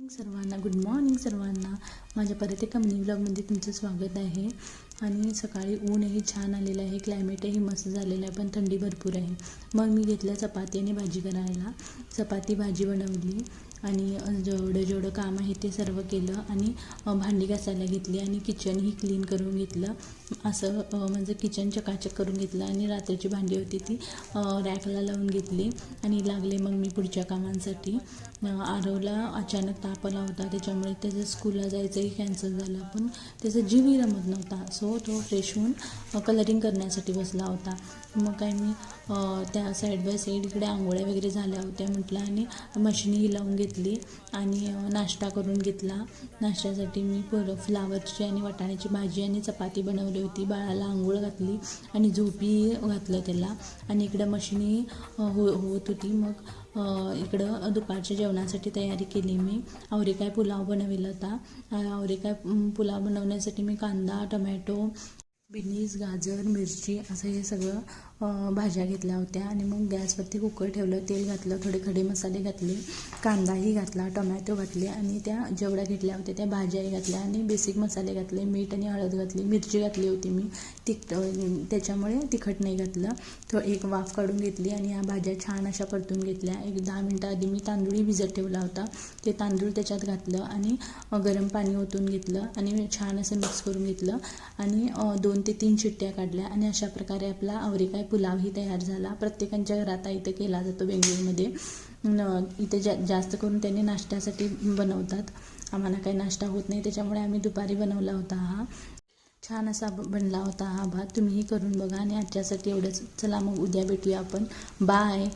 सर्वांना good morning सर्वांना. माझ्या परत एका मिनी व्लॉगमध्ये तुमचं स्वागत आहे. आणि सकाळी ऊनही छान आलेलं आहे, क्लायमेटही मस्त झालेलं आहे, पण थंडी भरपूर आहे. मग मी घेतलं चपाती आणि भाजी करायला. चपाती भाजी बनवली आणि जेवढं काम आहे ते सर्व केलं आणि भांडी घासायला घेतली आणि किचनही क्लीन करून घेतलं. असं म्हणजे किचन चकाचक करून घेतलं आणि रात्रीची भांडी होती ती रॅकला लावून घेतली आणि लागले मग मी पुढच्या कामांसाठी. आरवला अचानक ताप आला होता, त्याच्यामुळे त्याचं स्कूलला जायचंही कॅन्सल झालं, पण त्याचा जीवही रमत नव्हता. सो तो फ्रेश होऊन कलरिंग करण्यासाठी बसला होता. मग काय मी त्या साईड बाय साईड इकडे आंघोळ्या वगैरे झाल्या होत्या म्हटलं आणि मशीनही लावून घेतली आणि नाश्ता करून घेतला. नाश्त्यासाठी मी फ्लावरची आणि वाटाण्याची भाजी आणि चपाती बनवली होती. बाळाला आंघोळ घातली आणि झोपी घातलं त्याला आणि इकडं मशीनही होत होती. मग इकडं दुपारच्या जेवणासाठी तयारी केली मी. आवरेकाय पुलाव बनवला होता. आवरेकाय पुलाव बनवण्यासाठी मी कांदा, टमॅटो, बिनीस, गाजर, मिरची असं हे सगळं भाज्या घेतल्या होत्या आणि मग गॅसवरती कुकर ठेवलं, तेल घातलं, थोडे खडे मसाले घातले, कांदाही घातला, टमॅटो घातले आणि त्या जेवढ्या घेतल्या होत्या त्या भाज्याही घातल्या आणि बेसिक मसाले घातले, मीठ आणि हळद घातली, मिरची घातली होती मी त्याच्यामुळे तिखट नाही घातलं. तो एक वाफ काढून घेतली आणि या भाज्या छान अशा परतून घेतल्या. एक 10 मिनटं आधी मी तांदूळही भिजत ठेवला होता, ते तांदूळ त्याच्यात घातलं आणि गरम पाणी ओतून घेतलं आणि छान असं मिक्स करून घेतलं आणि 2 ते 3 शिट्ट्या काढल्या आणि अशा प्रकारे आपला आवरेकाय पुलावही तयार झाला. प्रत्येकांच्या घरात इथं केला जातो बेंगळूरमध्ये. इथे जास्त करून त्यांनी नाश्त्यासाठी बनवतात. आम्हाला काही नाश्ता होत नाही, त्याच्यामुळे आम्ही दुपारी बनवला होता. हा छान असा बनला होता हा भात. तुम्हीही करून बघा आणि आजच्यासाठी एवढंच. चला मग उद्या भेटूया आपण. बाय.